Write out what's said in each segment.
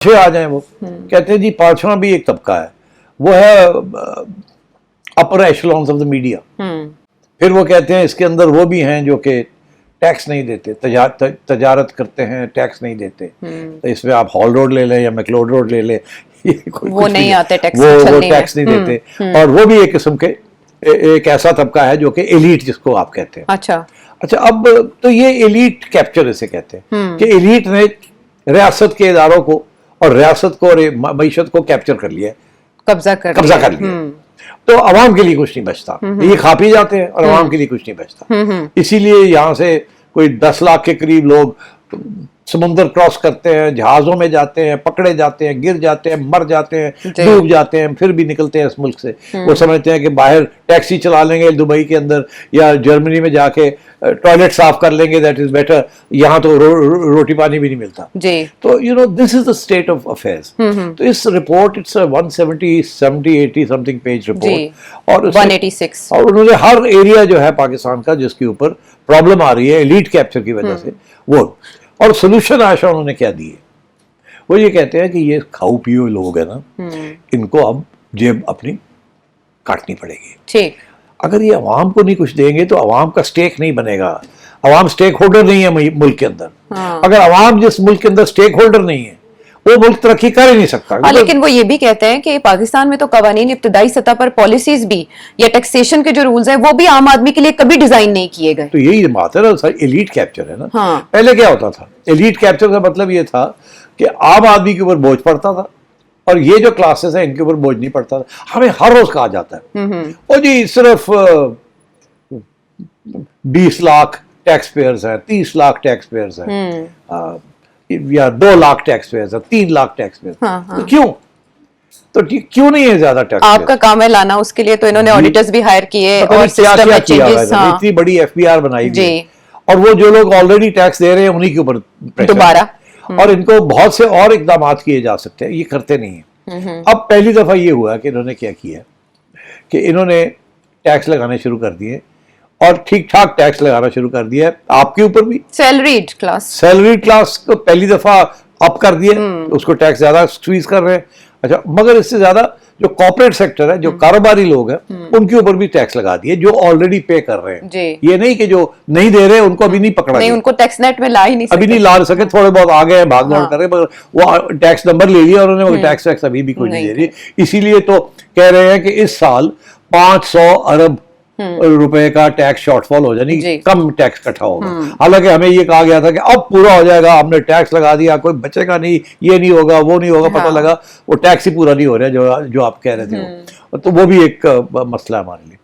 आ जाए वो कहते हैं जी पांचवा भी एक तबका है, वो है अपर एशलॉन्स ऑफ द मीडिया। फिर वो कहते हैं इसके अंदर वो भी हैं जो कि टैक्स नहीं देते, तजारत करते हैं, टैक्स नहीं देते। तो इसमें आप हॉल रोड ले लें या मैकलोड रोड ले लें, वो नहीं आते टैक्स, वो टैक्स नहीं देते। और वो भी एक किस्म के एक ऐसा तबका है जो कि एलीट जिसको आप कहते हैं। अच्छा अब तो ये एलीट कैप्चर इसे कहते हैं कि एलीट ने रियासत के इदारों को और रियासत को और मईशत को कैप्चर कर लिया, कब्जा कर लिया। तो अवाम के लिए कुछ नहीं बचता, ये खा पी जाते हैं और अवाम के लिए कुछ नहीं बचता। इसीलिए यहाँ से कोई 10 लाख के करीब लोग समुद्र क्रॉस करते हैं, जहाजों में जाते हैं, पकड़े जाते हैं, गिर जाते हैं, मर जाते हैं, डूब जाते हैं, फिर भी निकलते हैं इस मुल्क से। वो समझते हैं कि बाहर टैक्सी चला लेंगे दुबई के अंदर या जर्मनी में जाके टॉयलेट साफ कर लेंगे, दैट इज बेटर। यहाँ तो रोटी पानी भी नहीं मिलता तो you know this is the state of affairs. तो इस report it's 170 something page report और 186 और उन्होंने हर एरिया जो है पाकिस्तान का जिसके ऊपर प्रॉब्लम आ रही है एलीट कैप्चर की वजह से वो, और सोल्यूशन आशा उन्होंने क्या दी है, वो ये कहते हैं कि ये खाऊ पियो लोग है ना, इनको अब जेब अपनी काटनी पड़ेगी। ठीक, अगर ये अवाम को नहीं कुछ देंगे तो अवाम का स्टेक नहीं बनेगा। अवाम स्टेक होल्डर नहीं है मुल्क के अंदर। अगर अवाम जिस मुल्क के अंदर स्टेक होल्डर नहीं है वो मुल्क तरक्की कर ही नहीं सकता। लेकिन वो ये भी कहते हैं कि पाकिस्तान में तो कवानीन इब्तदाई सतह पर पॉलिसीज भी या टैक्सेशन के जो रूल्स हैं वो भी आम आदमी के लिए कभी डिजाइन नहीं किए गए। तो यही बात है ना, एलीट कैप्चर है ना। पहले क्या होता था, एलीट कैप्चर का मतलब ये था कि आम आदमी के ऊपर बोझ पड़ता था और ये जो क्लासेस है इनके ऊपर बोझ नहीं पड़ता था। हमें हर रोज कहा जाता है और जी सिर्फ 20 लाख टैक्स पेयर्स हैं, 30 लाख टैक्स पेयर्स हैं या 2 लाख टैक्स पेयर्स हैं, 3 लाख टैक्स पेयर्स। तो क्यों, तो क्यों नहीं है ज्यादा टैक्स? आपका काम है लाना, उसके लिए तो इन्होंने ऑडिटर्स भी हायर किए और सिस्टम में चेंजेस, इतनी बड़ी एफबीआर बनाई गई और वो जो लोग ऑलरेडी टैक्स दे रहे हैं उन्हीं के ऊपर दोबारा, और इनको बहुत से और इकदाम किए जा सकते हैं, ये करते नहीं है। अब पहली दफा ये हुआ कि इन्होंने क्या किया कि इन्होंने टैक्स लगाने शुरू कर दिए और ठीक ठाक टैक्स लगाना शुरू कर दिया है आपके ऊपर भी। सैलरीड क्लास को पहली दफा अप कर दिया, उसको टैक्स ज्यादा स्क्वीज कर रहे हैं। अच्छा, मगर इससे ज्यादा जो कॉर्पोरेट सेक्टर है, जो कारोबारी लोग हैं, उनके ऊपर भी टैक्स लगा दिए जो ऑलरेडी पे कर रहे हैं। ये नहीं कि जो नहीं दे रहे उनको अभी नहीं पकड़ा, नहीं उनको टैक्स नेट में ला ही नहीं सके, अभी नहीं ला सके, थोड़े बहुत आ गए भाग दौड़ कर रहे, मगर वो टैक्स नंबर ले लिया उन्होंने, मगर टैक्स अभी भी कोई नहीं दे रही। इसीलिए तो कह रहे हैं कि इस साल 500 अरब रुपए का टैक्स शॉर्टफॉल हो जाए, कम टैक्स इकट्ठा होगा। हालांकि हमें ये कहा गया था कि अब पूरा हो जाएगा, हमने टैक्स लगा दिया, कोई बचेगा नहीं, ये नहीं होगा, वो नहीं होगा। पता लगा वो टैक्स ही पूरा नहीं हो रहा जो आप कह रहे थे। तो वो भी एक मसला है हमारे लिए।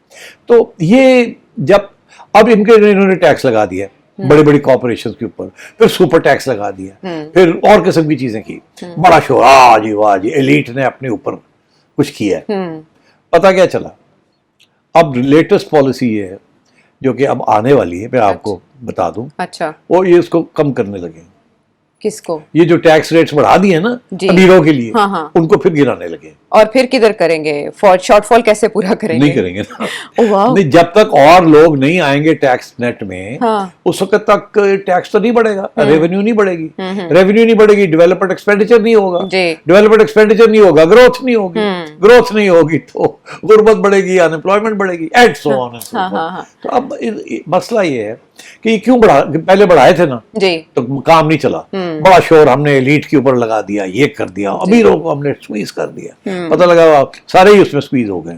तो ये जब अब इन्होंने टैक्स लगा दिया बड़ी बड़ी कॉर्पोरेशन के ऊपर, फिर सुपर टैक्स लगा दिया, फिर और किस्म की चीजें की, बड़ा शोर, वाह जी एलीट ने अपने ऊपर कुछ किया है। पता क्या चला, अब लेटेस्ट पॉलिसी ये है जो कि अब आने वाली है, मैं आपको बता दूं। अच्छा, वो ये इसको कम करने लगे। किसको? ये जो टैक्स रेट्स बढ़ा दिए ना अमीरों के लिए, उनको फिर गिराने लगे। और फिर किधर करेंगे? शॉर्टफॉल कैसे पूरा करेंगे? नहीं करेंगे ना। नहीं, जब तक और लोग नहीं आएंगे टैक्स नेट में, उस वक्त तक टैक्स तो नहीं बढ़ेगा, रेवेन्यू नहीं बढ़ेगी। रेवेन्यू नहीं बढ़ेगी, डेवलपमेंट एक्सपेंडिचर नहीं होगा, डेवलपमैंट एक्सपेंडिचर नहीं होगा, ग्रोथ नहीं होगी, ग्रोथ नहीं होगी तो गुर्बत बढ़ेगी, अनएम्प्लॉयमेंट बढ़ेगी, and so on and so forth. तो अब मसला ये है कि क्यों पहले बढ़ाए थे ना तो काम नहीं चला, बड़ा शोर हमने एलीट के ऊपर लगा दिया, ये कर दिया, अमीरों को हमने स्क्वीज कर दिया, पता लगा सारे ही उसमें स्क्वीज हो गए।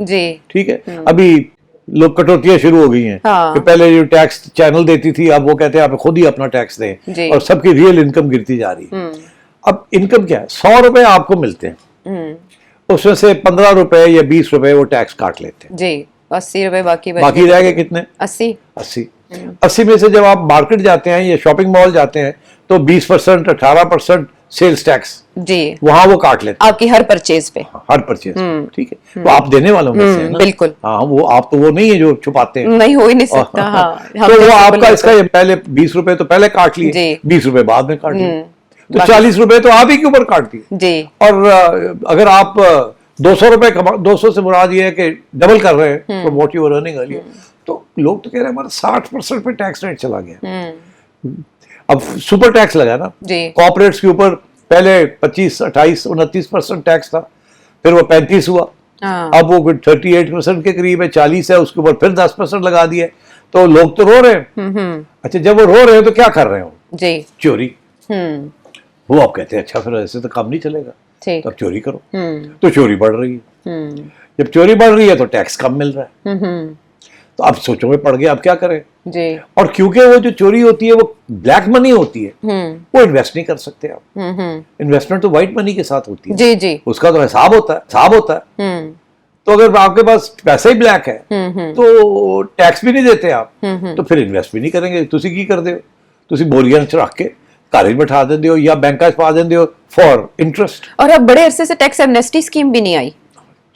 ठीक है, अभी लोग कटौतियां शुरू हो गई हैं कि पहले जो टैक्स चैनल देती थी, अब वो कहते हैं आप खुद ही अपना टैक्स दें, और सबकी रियल इनकम गिरती जा रही है। अब इनकम क्या है, 100 रुपए आपको मिलते हैं, उसमें से 15 रुपए या 20 रुपए वो टैक्स काट लेते हैं, 80 रुपए बाकी रह गए कितने? 80 में से जब आप मार्केट जाते हैं या शॉपिंग मॉल जाते हैं तो 20%, 18% सेल्स टैक्स वहां वो काट लेते हैं आपकी हर परचेज पे, हर परचेज। ठीक है, तो आप देने वालों में से हैं ना? बिल्कुल। हाँ, वो आप तो वो नहीं है जो छुपाते हैं, नहीं हो ही नहीं सकता। तो वो आपका इसका पहले 20 रुपए तो पहले काट लिए, 20 रुपए बाद में काट लिए, तो 40 रुपए तो आप ही के ऊपर काट दिए। और अगर आप 200 रुपए 200 से मुराद ये है कि डबल कर रहे हैं from what you are earning earlier, तो लोग तो कह रहे हैं हमारा 60% पे टैक्स रेट चला गया। अब सुपर टैक्स लगा ना कॉर्पोरेट्स के ऊपर, پہلے 25-28-29% ٹیکس تھا, پھر وہ 35 ہوا, اب وہ 38% کے قریب ہے, 40 ہے, اس کے اوپر پھر 10% لگا دیا. تو لوگ تو رو رہے ہیں. اچھا جب وہ رو رہے ہیں تو کیا کر رہے ہو؟ جی چوری. وہ آپ کہتے ہیں اچھا پھر ایسے تو کام نہیں چلے گا, تو اب چوری کرو. تو چوری بڑھ رہی ہے, جب چوری بڑھ رہی ہے تو ٹیکس کم مل رہا ہے. تو اب سوچوں میں پڑ گیا اب کیا کریں. اور کیونکہ وہ جو چوری ہوتی ہے وہ بلیک منی ہوتی ہے, وہ انویسٹ نہیں کر سکتے آپ. انویسٹمنٹ تو وائٹ منی کے ساتھ ہوتی ہے, اس کا تو حساب ہوتا ہے. تو اگر آپ کے پاس پیسہ ہی بلیک ہے تو ٹیکس بھی نہیں دیتے آپ, تو پھر انویسٹ بھی نہیں کریں گے. تسی کی کر دے ہو, تسی بوریاں چ رکھ کے کالج بٹھا دیں ہو یا بینک پا دیں ہو فار انٹرسٹ. اور اب بڑے عرصے سے ٹیکس ایمنیسٹی اسکیم بھی نہیں آئی.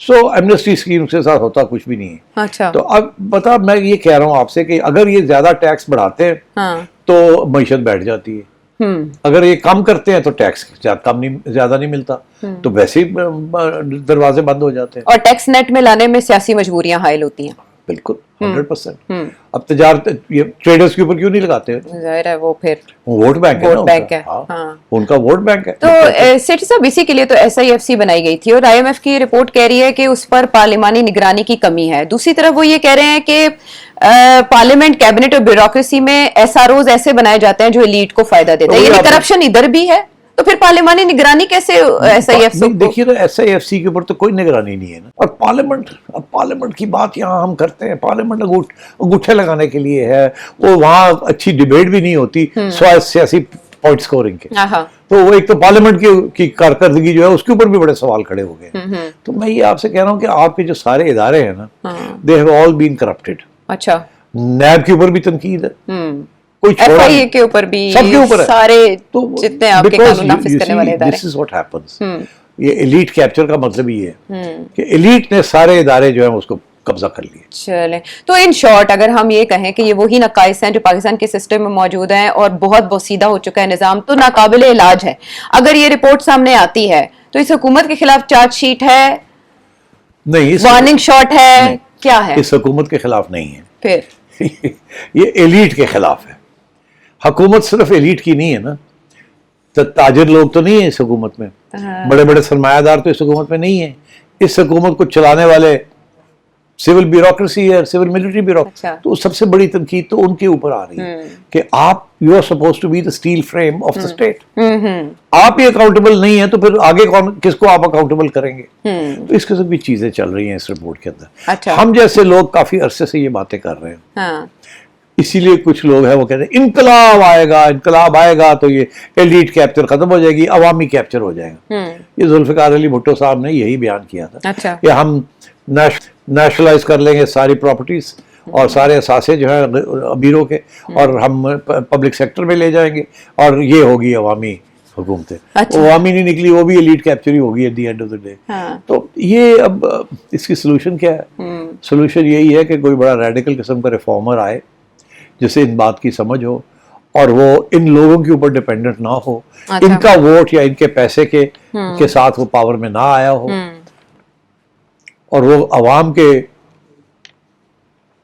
سو ایمنیسٹی اسکیم کے ساتھ ہوتا کچھ بھی نہیں ہے. اچھا تو اب بتا, میں یہ کہہ رہا ہوں آپ سے کہ اگر یہ زیادہ ٹیکس بڑھاتے ہیں تو معیشت بیٹھ جاتی ہے, اگر یہ کم کرتے ہیں تو ٹیکس زیادہ نہیں ملتا, تو ویسے ہی دروازے بند ہو جاتے ہیں. اور ٹیکس نیٹ میں لانے میں سیاسی مجبوریاں حائل ہوتی ہیں. بالکل 100%. اب تجارت یہ ٹریڈرز کے اوپر کیوں نہیں لگاتے؟ ظاہر ہے وہ پھر ووٹ بینک ہے, ان کا ووٹ بینک ہے. تو سیٹھی صاحب اسی کے لیے تو ایس آئی ایف سی بنائی گئی تھی, اور آئی ایم ایف کی رپورٹ کہہ رہی ہے کہ اس پر پارلیمانی نگرانی کی کمی ہے. دوسری طرف وہ یہ کہہ رہے ہیں کہ پارلیمنٹ, کیبنٹ اور بیوروکریسی میں ایس آر اوز ایسے بنائے جاتے ہیں جو ایلیٹ کو فائدہ دیتے ہیں. یعنی کرپشن ادھر بھی ہے, تو پھر پارلیمانی نگرانی کیسے ایس آئی ایف سی؟ دیکھیے نا, ایس آئی ایف سی کے اوپر تو کوئی نگرانی نہیں ہے نا. اور پارلیمنٹ کی بات یہاں ہم کرتے ہیں, پارلیمنٹ انگوٹھے لگانے کے لیے ہے, وہ وہاں اچھی ڈیبیٹ بھی نہیں ہوتی سوائے سیاسی پوائنٹ سکورنگ کے. تو وہ ایک تو پارلیمنٹ کی کارکردگی جو ہے اس کے اوپر بھی بڑے سوال کھڑے ہو گئے. تو میں یہ آپ سے کہہ رہا ہوں کہ آپ کے جو سارے ادارے ہیں نا, they have all been corrupted. اچھا, نیب کے اوپر بھی تنقید ہے, کوئی ایف آئی اے کے اوپر بھی, سب کے اوپر ہے, سارے جتنے آپ کے قانون نافذ کرنے والے ادارے. This is what happens. یہ ایلیٹ کیپچر کا مطلب یہ ہے کہ ایلیٹ نے سارے ادارے جو ہیں اس کو قبضہ کر لیے. چلیں, تو ان شارٹ اگر ہم یہ کہیں کہ یہ وہی نقائص ہیں جو پاکستان کے سسٹم میں موجود ہیں اور بہت بوسیدہ ہو چکا ہے نظام, تو ناقابل علاج ہے. اگر یہ رپورٹ سامنے آتی ہے تو اس حکومت کے خلاف چارج شیٹ ہے, نہیں وارننگ شاٹ ہے, کیا ہے؟ اس حکومت کے خلاف نہیں ہے, پھر یہ ایلیٹ کے خلاف ہے. حکومت صرف ایلیٹ کی نہیں ہے نا, تاجر لوگ تو نہیں ہیں اس حکومت میں, بڑے بڑے سرمایہ دار تو اس حکومت میں نہیں ہیں. اس حکومت کو چلانے والے سول بیوروکریسی ہے, سول ملٹری بیوروکریسی. تو سب سے بڑی تنقید تو ان کے اوپر آ رہی ہے کہ آپ you are supposed to be the steel frame of the state. آپ ہی اکاؤنٹیبل نہیں ہیں تو پھر آگے کس کو آپ اکاؤنٹیبل کریں گے؟ تو اس قسم کی چیزیں چل رہی ہیں اس رپورٹ کے اندر. ہم جیسے لوگ کافی عرصے سے یہ باتیں کر رہے ہیں, اسی لیے کچھ لوگ ہیں وہ کہتے ہیں انقلاب آئے گا تو یہ ایلیٹ کیپچر ختم ہو جائے گی, عوامی کیپچر ہو جائے گا. یہ ذوالفقار علی بھٹو صاحب نے یہی بیان کیا تھا کہ ہم نیشنلائز کر لیں گے ساری پراپرٹیز اور سارے اثاثے جو ہیں امیروں کے, اور ہم پبلک سیکٹر میں لے جائیں گے, اور یہ ہوگی عوامی حکومتیں. عوامی نہیں نکلی, وہ بھی ایلیٹ کیپچر ہی ہوگی at the end of the day. تو یہ اب اس کی سلوشن کیا ہے؟ سلوشن یہی ہے کہ کوئی بڑا ریڈیکل قسم کا ریفارمر آئے جسے ان بات کی سمجھ ہو, اور وہ ان لوگوں کے اوپر ڈیپینڈنٹ نہ ہو, ان کا ووٹ یا ان کے پیسے کے ساتھ وہ پاور میں نہ آیا ہو, اور وہ عوام کے